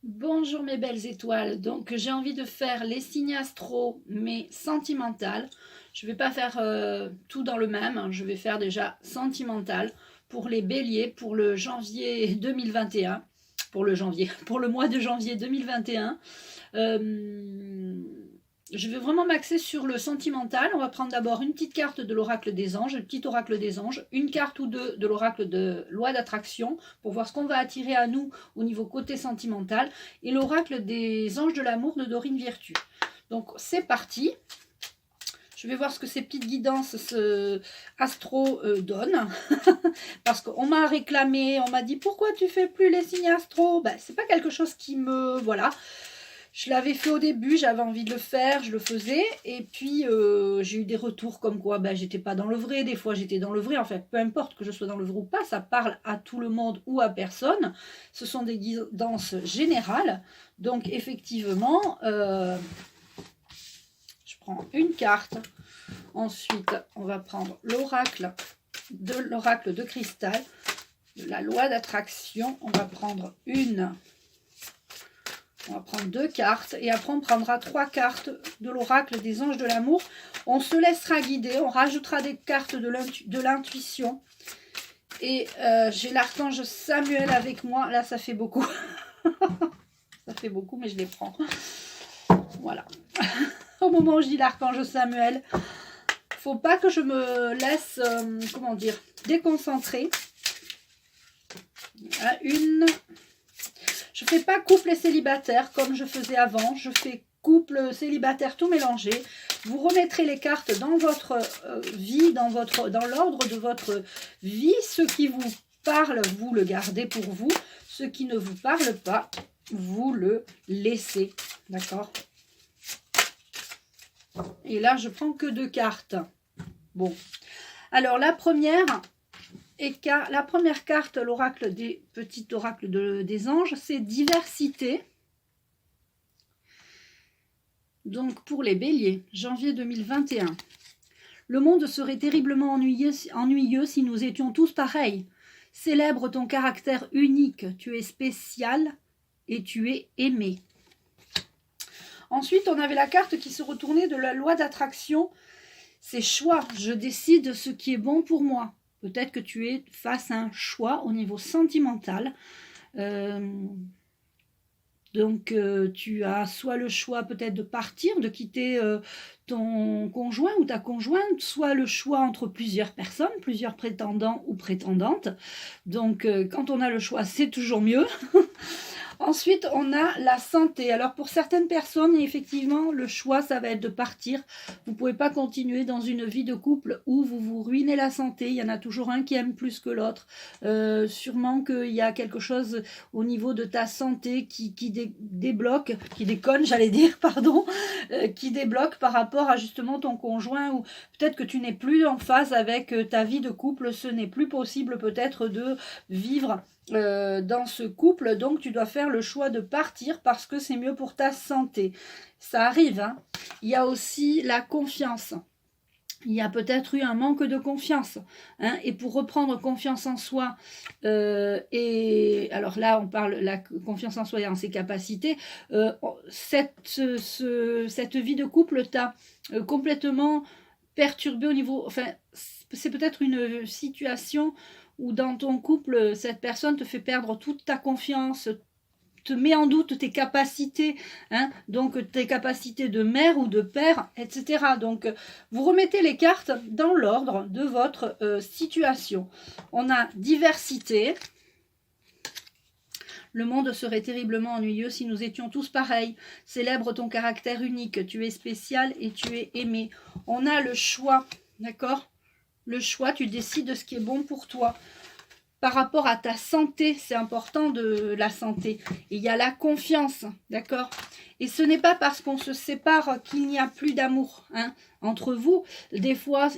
Bonjour mes belles étoiles, donc j'ai envie de faire les signes astro mais sentimental. Je vais pas faire tout dans le même, hein. Je vais faire déjà sentimental pour les béliers pour le janvier 2021, pour le mois de janvier 2021. Euh, je vais vraiment m'axer sur le sentimental. On va prendre d'abord une petite carte de l'oracle des anges, un petit oracle des anges, une carte ou deux de l'oracle de loi d'attraction pour voir ce qu'on va attirer à nous au niveau côté sentimental, et l'oracle des anges de l'amour de Dorine Virtue. Donc c'est parti. Je vais voir ce que ces petites guidances astro donnent. Parce qu'on m'a réclamé, on m'a dit pourquoi tu fais plus les signes astro. Ben, c'est pas quelque chose qui me... Voilà. Je l'avais fait au début, j'avais envie de le faire, je le faisais, et puis j'ai eu des retours comme quoi ben, j'étais pas dans le vrai, des fois j'étais dans le vrai, en fait, peu importe que je sois dans le vrai ou pas, ça parle à tout le monde ou à personne, ce sont des guidances générales, donc effectivement, je prends une carte, ensuite on va prendre l'oracle de cristal, de la loi d'attraction, on va prendre on va prendre deux cartes et après on prendra trois cartes de l'oracle des anges de l'amour. On se laissera guider, on rajoutera des cartes de l'intuition. Et j'ai l'archange Samuel avec moi. Là, ça fait beaucoup. Ça fait beaucoup, mais je les prends. Voilà. Au moment où je dis l'archange Samuel, faut pas que je me laisse, comment dire, déconcentrer. Une... Je fais pas couple et célibataire comme je faisais avant. Je fais couple, célibataire, tout mélangé. Vous remettrez les cartes dans votre vie, dans l'ordre de votre vie. Ce qui vous parle, vous le gardez pour vous. Ce qui ne vous parle pas, vous le laissez. D'accord? Et là, je prends que deux cartes. Bon. Alors, la première carte, l'oracle des petits oracles des anges, c'est diversité. Donc pour les béliers, janvier 2021. Le monde serait terriblement ennuyeux si nous étions tous pareils. Célèbre ton caractère unique, tu es spécial et tu es aimé. Ensuite, on avait la carte qui se retournait de la loi d'attraction. C'est choix, je décide ce qui est bon pour moi. Peut-être que tu es face à un choix au niveau sentimental. Donc, tu as soit le choix peut-être de partir, de quitter ton conjoint ou ta conjointe, soit le choix entre plusieurs personnes, plusieurs prétendants ou prétendantes. Donc, quand on a le choix, c'est toujours mieux. Ensuite, on a la santé. Alors, pour certaines personnes, effectivement, le choix, ça va être de partir. Vous ne pouvez pas continuer dans une vie de couple où vous vous ruinez la santé. Il y en a toujours un qui aime plus que l'autre. Sûrement qu'il y a quelque chose au niveau de ta santé qui débloque, qui déconne, j'allais dire, pardon, qui débloque par rapport à justement ton conjoint, ou peut-être que tu n'es plus en phase avec ta vie de couple. Ce n'est plus possible peut-être de vivre dans ce couple, donc tu dois faire le choix de partir parce que c'est mieux pour ta santé. Ça arrive, hein. Il y a aussi la confiance. Il y a peut-être eu un manque de confiance, hein, et pour reprendre confiance en soi, et alors là on parle la confiance en soi et en ses capacités, cette vie de couple t'a complètement perturbé au niveau, enfin c'est peut-être une situation où dans ton couple, cette personne te fait perdre toute ta confiance, te met en doute tes capacités, hein, donc tes capacités de mère ou de père, etc. Donc, vous remettez les cartes dans l'ordre de votre situation. On a diversité. Le monde serait terriblement ennuyeux si nous étions tous pareils. Célèbre ton caractère unique. Tu es spécial et tu es aimé. On a le choix, d'accord ? Le choix, tu décides de ce qui est bon pour toi. Par rapport à ta santé, c'est important de la santé. Et il y a la confiance, d'accord? Et ce n'est pas parce qu'on se sépare qu'il n'y a plus d'amour, hein, entre vous. Des fois,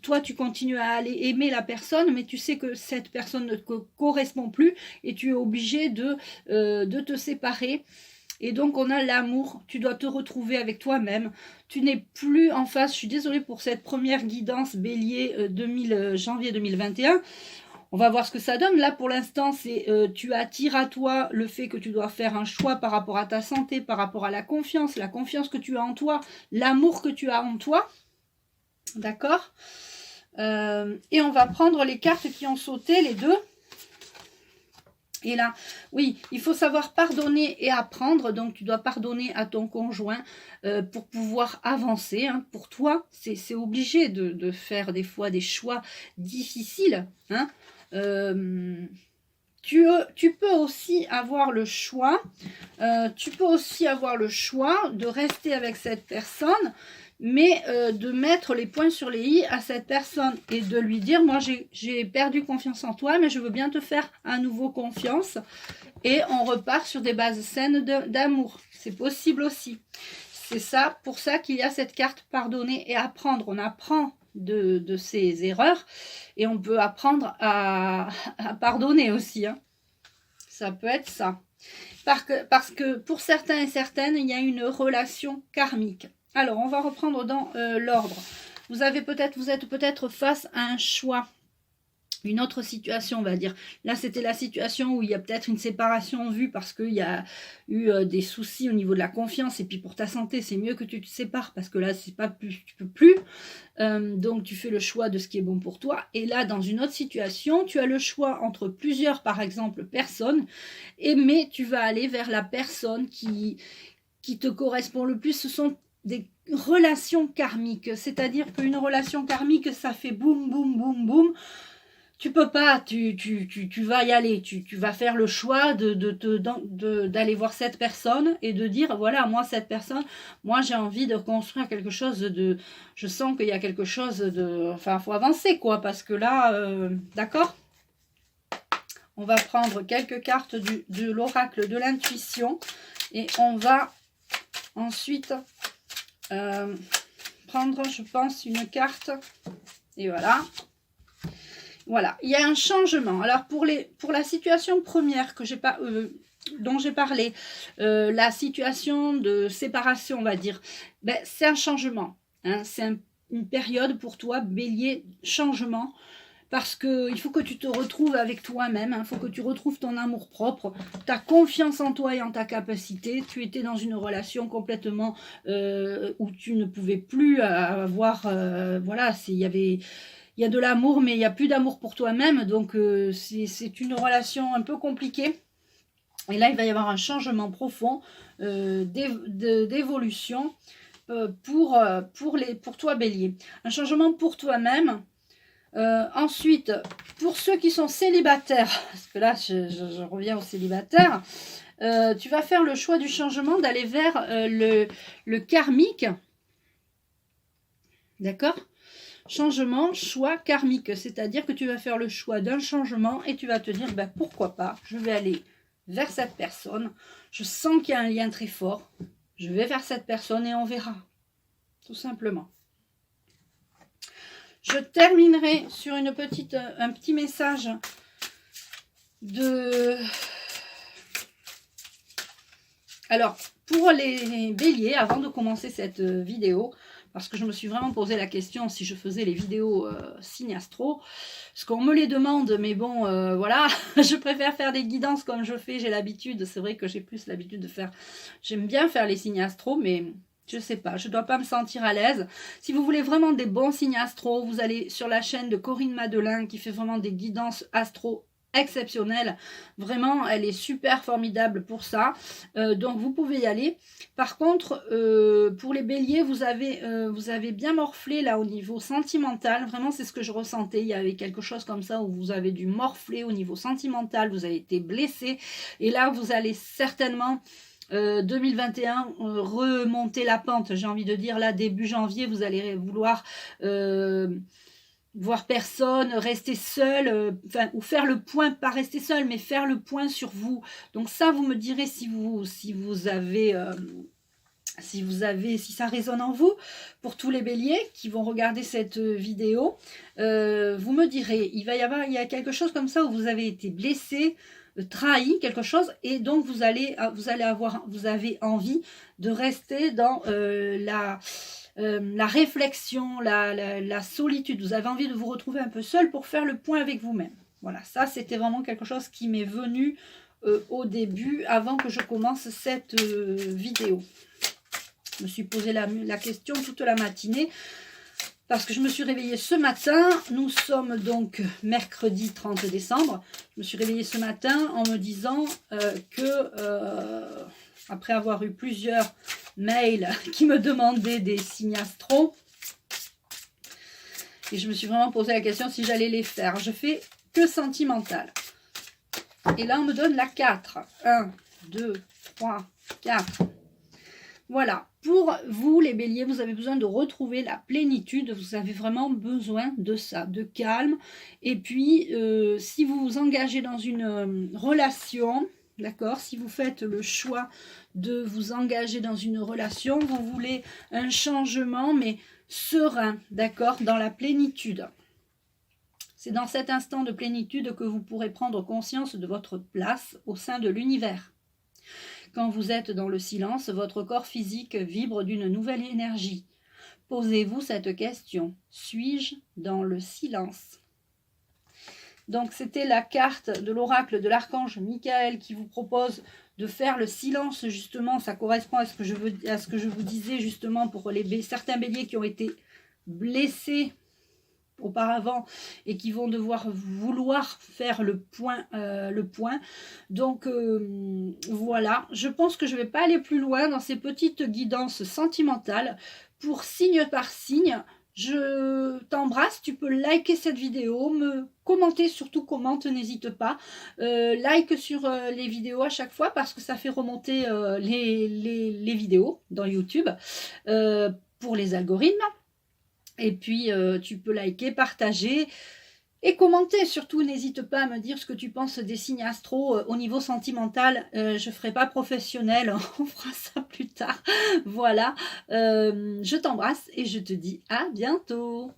toi, tu continues à aller aimer la personne, mais tu sais que cette personne ne te correspond plus et tu es obligé de te séparer. Et donc, on a l'amour. Tu dois te retrouver avec toi-même. Tu n'es plus en face. Je suis désolée pour cette première guidance bélier janvier 2021. On va voir ce que ça donne. Là, pour l'instant, c'est tu attires à toi le fait que tu dois faire un choix par rapport à ta santé, par rapport à la confiance que tu as en toi, l'amour que tu as en toi. D'accord? Et on va prendre les cartes qui ont sauté, les deux. Et là, oui, il faut savoir pardonner et apprendre. Donc, tu dois pardonner à ton conjoint pour pouvoir avancer. Hein. Pour toi, c'est obligé de faire des fois des choix difficiles. Hein. Tu peux aussi avoir le choix. Tu peux aussi avoir le choix de rester avec cette personne, mais de mettre les points sur les i à cette personne et de lui dire, moi j'ai perdu confiance en toi, mais je veux bien te faire à nouveau confiance et on repart sur des bases saines d'amour. C'est possible aussi. C'est ça, pour ça qu'il y a cette carte pardonner et apprendre. On apprend de ses erreurs et on peut apprendre à pardonner aussi. Hein. Ça peut être ça. Parce que pour certains et certaines, il y a une relation karmique. Alors, on va reprendre dans l'ordre. Vous êtes peut-être face à un choix, une autre situation, on va dire. Là, c'était la situation où il y a peut-être une séparation en vue parce qu'il y a eu des soucis au niveau de la confiance. Et puis pour ta santé, c'est mieux que tu te sépares parce que là, c'est pas plus, tu peux plus. Donc, tu fais le choix de ce qui est bon pour toi. Et là, dans une autre situation, tu as le choix entre plusieurs, par exemple, personnes. Mais tu vas aller vers la personne qui te correspond le plus. Ce sont des relations karmiques. C'est-à-dire qu'une relation karmique, ça fait boum, boum, boum, boum. Tu peux pas, tu vas y aller, tu vas faire le choix d'aller voir cette personne et de dire, voilà, moi, cette personne, moi, j'ai envie de construire quelque chose de... Je sens qu'il y a quelque chose de... Enfin, il faut avancer, quoi, parce que là, d'accord ? On va prendre quelques cartes de l'oracle de l'intuition et on va ensuite prendre, je pense, une carte. Et voilà. Voilà, il y a un changement. Alors, pour la situation première que dont j'ai parlé, la situation de séparation, on va dire, ben, c'est un changement. Hein, c'est une période pour toi, bélier, changement. Parce qu'il faut que tu te retrouves avec toi-même, il faut que tu retrouves ton amour propre, ta confiance en toi et en ta capacité. Tu étais dans une relation complètement où tu ne pouvais plus avoir... voilà, il y a de l'amour, mais il n'y a plus d'amour pour toi-même. Donc, c'est une relation un peu compliquée. Et là, il va y avoir un changement profond d'évolution pour toi, bélier. Un changement pour toi-même. Ensuite, pour ceux qui sont célibataires, parce que là, je reviens aux célibataires, tu vas faire le choix du changement, d'aller vers le karmique. D'accord ? Changement, choix karmique, c'est-à-dire que tu vas faire le choix d'un changement et tu vas te dire, ben, pourquoi pas, je vais aller vers cette personne, je sens qu'il y a un lien très fort, je vais vers cette personne et on verra, tout simplement. Je terminerai sur un petit message de... Alors, pour les béliers, avant de commencer cette vidéo, parce que je me suis vraiment posé la question si je faisais les vidéos signe astro, parce qu'on me les demande, mais bon, voilà, je préfère faire des guidances comme je fais, j'ai l'habitude, c'est vrai que j'ai plus l'habitude de faire, j'aime bien faire les signes astro, mais... Je sais pas, je dois pas me sentir à l'aise. Si vous voulez vraiment des bons signes astro, vous allez sur la chaîne de Corinne Madelin qui fait vraiment des guidances astro exceptionnelles. Vraiment, elle est super formidable pour ça. Donc, vous pouvez y aller. Par contre, pour les béliers, vous avez bien morflé là au niveau sentimental. Vraiment, c'est ce que je ressentais. Il y avait quelque chose comme ça où vous avez dû morfler au niveau sentimental. Vous avez été blessé. Et là, vous allez certainement... 2021 remonter la pente, j'ai envie de dire là début janvier vous allez vouloir voir personne, rester seul, ou faire le point, pas rester seul mais faire le point sur vous. Donc ça vous me direz si ça résonne en vous. Pour tous les béliers qui vont regarder cette vidéo, vous me direz, il y a quelque chose comme ça où vous avez été blessé, trahi quelque chose et donc vous avez envie de rester dans la réflexion, la solitude. Vous avez envie de vous retrouver un peu seul pour faire le point avec vous-même. Voilà, ça c'était vraiment quelque chose qui m'est venu au début, avant que je commence cette vidéo. Je me suis posé la question toute la matinée, parce que je me suis réveillée ce matin. Nous sommes donc mercredi 30 décembre. Je me suis réveillée ce matin en me disant après avoir eu plusieurs mails qui me demandaient des signes astro, et je me suis vraiment posé la question si j'allais les faire. Je fais que sentimental. Et là, on me donne la 4. 1, 2, 3, 4. Voilà. Pour vous, les béliers, vous avez besoin de retrouver la plénitude. Vous avez vraiment besoin de ça, de calme. Et puis, si vous vous engagez dans une relation, d'accord, si vous faites le choix de vous engager dans une relation, vous voulez un changement, mais serein, d'accord, dans la plénitude. C'est dans cet instant de plénitude que vous pourrez prendre conscience de votre place au sein de l'univers. Quand vous êtes dans le silence, votre corps physique vibre d'une nouvelle énergie. Posez-vous cette question. Suis-je dans le silence? Donc c'était la carte de l'oracle de l'archange Michael qui vous propose de faire le silence, justement. Ça correspond à ce que je vous disais justement pour certains béliers qui ont été blessés auparavant et qui vont vouloir faire le point. Donc voilà, je pense que je ne vais pas aller plus loin dans ces petites guidances sentimentales. Pour signe par signe, je t'embrasse. Tu peux liker cette vidéo, me commenter, surtout commente, n'hésite pas. Like sur les vidéos à chaque fois, parce que ça fait remonter les vidéos dans YouTube pour les algorithmes. Et puis, tu peux liker, partager et commenter. Surtout, n'hésite pas à me dire ce que tu penses des signes astro au niveau sentimental. Je ne ferai pas professionnel, on fera ça plus tard. Voilà, je t'embrasse et je te dis à bientôt.